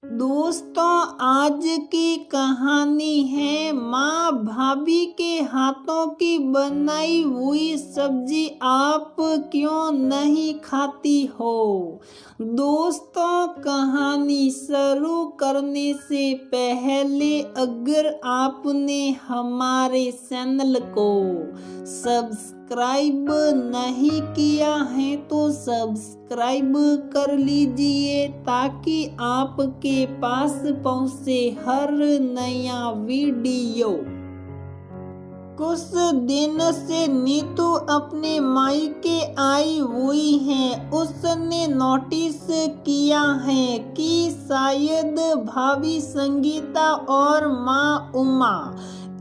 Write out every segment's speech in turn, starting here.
दोस्तों, आज की कहानी है माँ भाभी के हाथों की बनाई हुई सब्जी आप क्यों नहीं खाती हो। दोस्तों, कहानी शुरू करने से पहले अगर आपने हमारे चैनल को सब्सक्राइब नहीं किया है तो सब्सक्राइब कर लीजिए ताकि आपके पास पहुंचे हर नया वीडियो। कुछ दिन से नीतू अपने मायके आई हुई है। उसने नोटिस किया है कि शायद भाभी संगीता और माँ उमा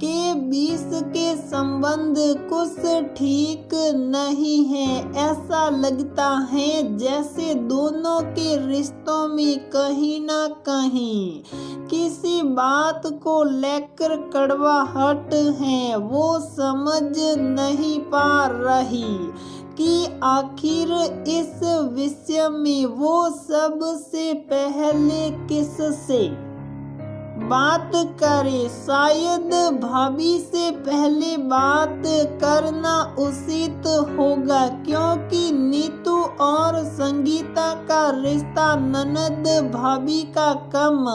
के बीच के संबंध कुछ ठीक नहीं है। ऐसा लगता है जैसे दोनों के रिश्तों में कहीं ना कहीं किसी बात को लेकर कड़वाहट है। वो समझ नहीं पा रही कि आखिर इस विषय में वो सबसे पहले किससे बात करे। शायद भाभी से पहले बात करना उचित होगा, क्योंकि नीतू और संगीता का रिश्ता ननद भाभी का कम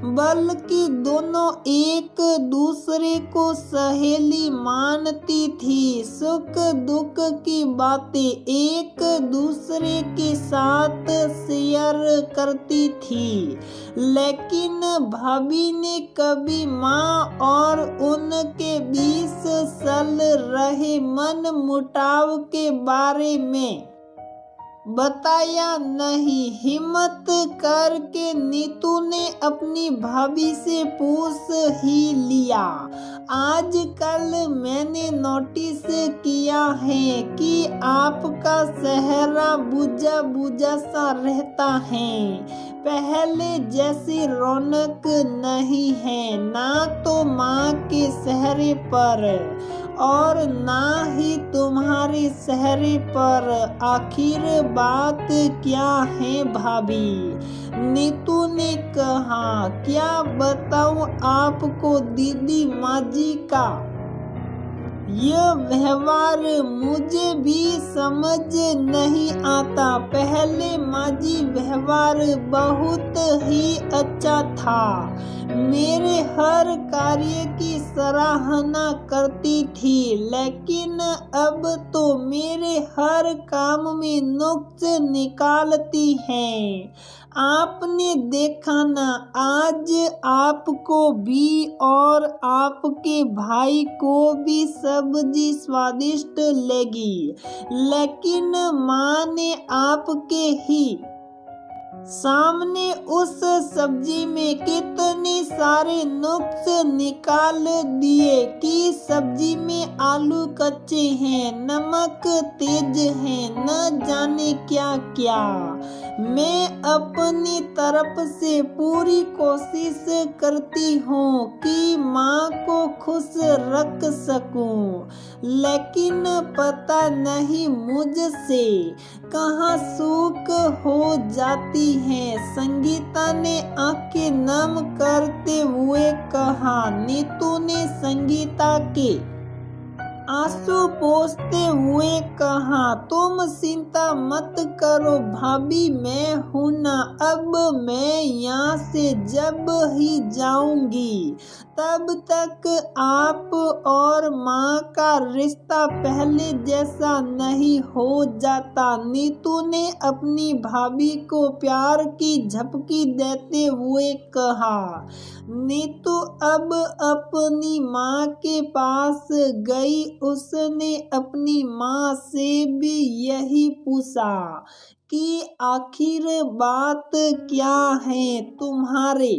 बल्कि दोनों एक दूसरे को सहेली मानती थी। सुख दुख की बातें एक दूसरे के साथ शेयर करती थी, लेकिन भाभी ने कभी माँ और उनके बीच चल रहे मन मुटाव के बारे में बताया नहीं। हिम्मत करके नीतू ने अपनी भाभी से पूछ ही लिया। आजकल मैंने नोटिस किया है कि आपका चेहरा बुझा बुझा सा रहता है। पहले जैसी रौनक नहीं है, ना तो माँ के चेहरे पर और ना ही तुम्हारे चेहरे पर। आखिर बात क्या है भाभी? नीतू ने कहा। क्या बताऊं आपको दीदी, माजी का यह व्यवहार मुझे भी समझ नहीं आता। पहले माजी व्यवहार बहुत ही अच्छा था, मेरे हर कार्य की सराहना करती थी, लेकिन अब तो मेरे हर काम में नुक्स निकालती हैं। आपने देखा ना, आज आपको भी और आपके भाई को भी सब्जी स्वादिष्ट लगी, लेकिन माँ ने आपके ही सामने उस सब्जी में कितने सारे नुक्स निकाल दिए कि सब्जी में आलू कच्चे हैं, नमक तेज है, न जाने क्या क्या। मैं अपनी तरफ से पूरी कोशिश करती हूँ कि माँ को खुश रख सकूं, लेकिन पता नहीं मुझसे कहाँ चूक हो जाती है। संगीता ने आंखें नम करते हुए कहा। नीतू ने संगीता के आंसू पोंछते हुए कहा, तुम चिंता मत करो भाभी, मैं हूं ना। अब मैं यहाँ से जब ही जाऊंगी तब तक आप और माँ का रिश्ता पहले जैसा नहीं हो जाता। नीतू ने अपनी भाभी को प्यार की झपकी देते हुए कहा। नीतू अब अपनी माँ के पास गई। उसने अपनी माँ से भी यही पूछा कि आखिर बात क्या है तुम्हारे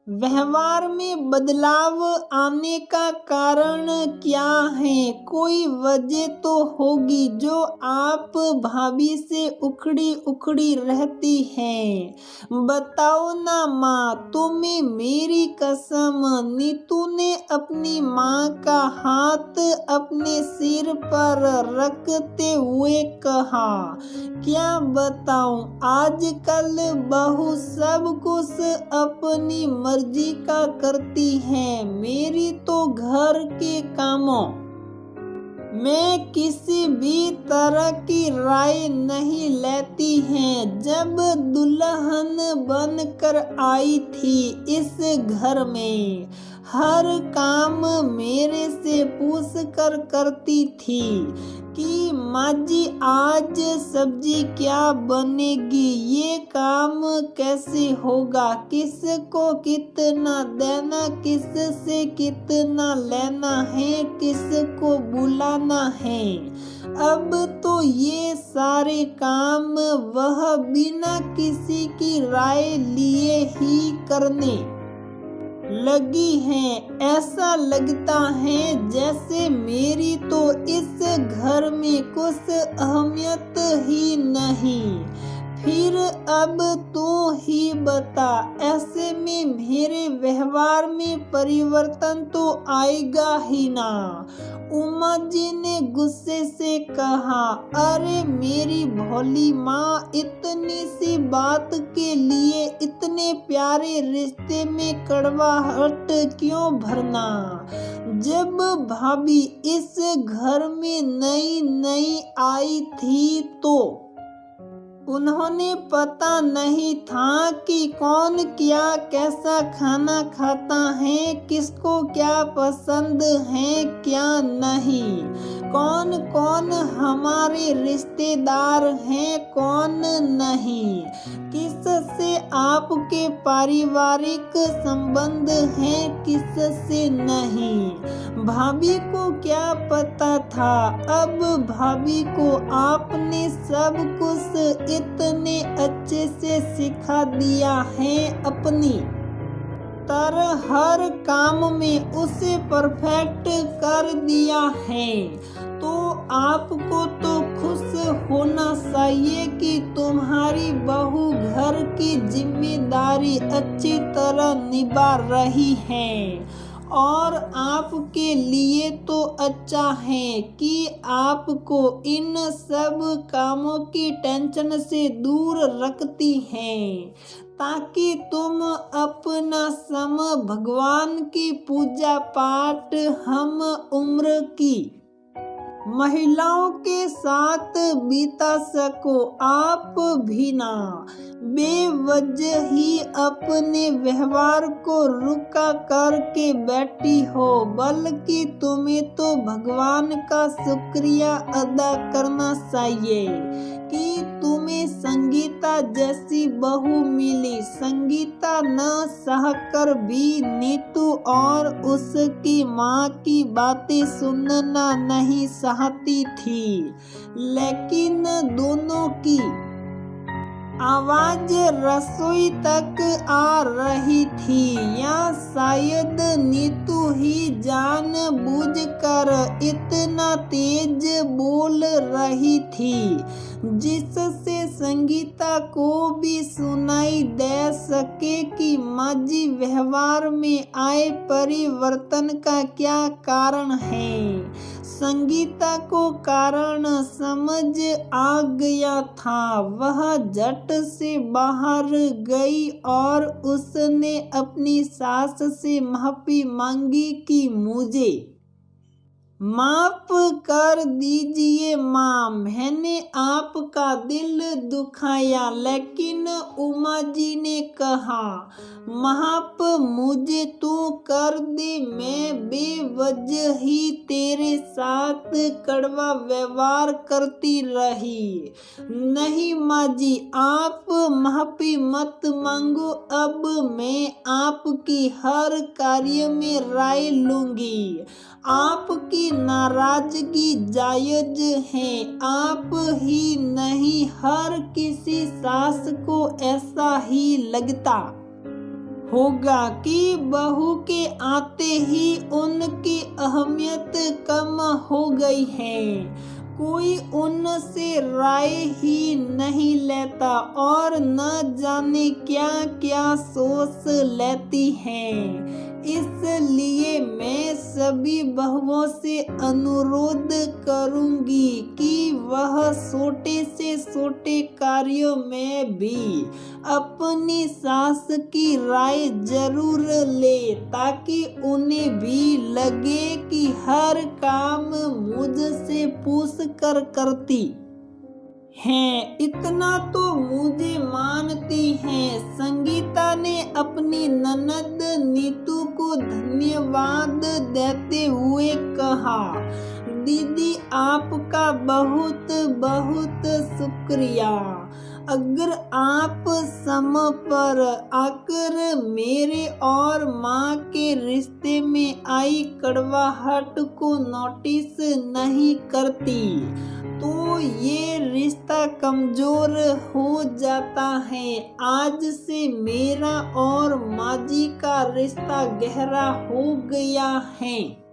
व्यवहार में बदलाव आने का कारण क्या है? कोई वजह तो होगी जो आप भाभी से उखड़ी उखड़ी रहती हैं। बताओ ना माँ, तुम्हें मेरी कसम। नीतू ने अपनी माँ का हाथ अपने सिर पर रखते हुए कहा। क्या बताऊं, आजकल बहू सब कुछ अपनी मर्जी का करती है। मेरी तो घर के कामों में किसी भी तरह की राय नहीं लेती हैं। जब दुल्हन बनकर आई थी इस घर में, हर काम मेरे से पूछ कर करती थी कि माँ जी आज सब्जी क्या बनेगी, ये काम कैसे होगा, किसको कितना देना, किससे कितना लेना है, किसको बुलाना है। अब तो ये सारे काम वह बिना किसी की राय लिए ही करने लगी हैं। ऐसा लगता है जैसे मेरी तो इस घर में कुछ अहमियत ही नहीं। फिर अब तू ही बता, ऐसे में मेरे व्यवहार में परिवर्तन तो आएगा ही ना। उमा जी ने गुस्से से कहा। अरे मेरी भोली माँ, इतनी सी बात के लिए इतने प्यारे रिश्ते में कड़वाहट क्यों भरना। जब भाभी इस घर में नई नई आई थी तो उन्होंने पता नहीं था कि कौन क्या कैसा खाना खाता है, किसको क्या पसंद है क्या नहीं, कौन कौन हमारे रिश्तेदार हैं कौन नहीं, किससे आपके पारिवारिक संबंध हैं किससे नहीं। भाभी को क्या पता था। अब भाभी को आपने सब कुछ इतने अच्छे से सिखा दिया है, अपनी तरह हर काम में उसे परफेक्ट कर दिया है। तो आपको तो खुश होना चाहिए कि तुम्हारी बहू घर की जिम्मेदारी अच्छी तरह निभा रही है। और आपके लिए तो अच्छा है कि आपको इन सब कामों की टेंशन से दूर रखती हैं, ताकि तुम अपना समय भगवान की पूजा पाठ हम उम्र की महिलाओं के साथ बिता सको। आप भी ना बेवजह ही अपने व्यवहार को रुका करके बैठी हो, बल्कि तुम्हें तो भगवान का शुक्रिया अदा करना चाहिए कि तुम्हें संगीता जैसी बहू मिली। संगीता न सहकर भी नीतू और उसकी माँ की बातें सुनना नहीं चाहती थी, लेकिन दोनों की आवाज रसोई तक आ रही थी, या शायद नीतू ही जानबूझकर इतना तेज बोल रही थी जिससे संगीता को भी सुनाई दे सके कि माँ जी व्यवहार में आए परिवर्तन का क्या कारण है। संगीता को कारण समझ आ गया था। वह झट से बाहर गई और उसने अपनी सास से माफी मांगी कि मुझे माफ कर दीजिए माँ, मैंने आपका दिल दुखाया। लेकिन उमा जी ने कहा, माफ मुझे तू कर दे, मैं बेवजह ही तेरे साथ कड़वा व्यवहार करती रही। नहीं माँ जी, आप माफी मत मांगो। अब मैं आपकी हर कार्य में राय लूंगी। आपकी नाराजगी जायज है। आप ही नहीं, हर किसी सास को ऐसा ही लगता होगा कि बहू के आते ही उनकी अहमियत कम हो गई है। कोई उनसे राय ही नहीं लेता और न जाने क्या क्या सोच लेती हैं। इसलिए मैं सभी बहुओं से अनुरोध करूंगी कि वह छोटे से छोटे कार्यों में भी अपनी सास की राय जरूर ले, ताकि उन्हें भी लगे कि हर काम मुझसे पूछ कर करती हैं। इतना तो मुझे मानती हैं। संगीता ने अपनी ननद नीतू को धन्यवाद देते हुए कहा, दीदी आपका बहुत बहुत शुक्रिया। अगर आप समय पर आकर मेरे और माँ के रिश्ते में आई कड़वाहट को नोटिस नहीं करती तो ये रिश्ता कमजोर हो जाता है। आज से मेरा और माँ जी का रिश्ता गहरा हो गया है।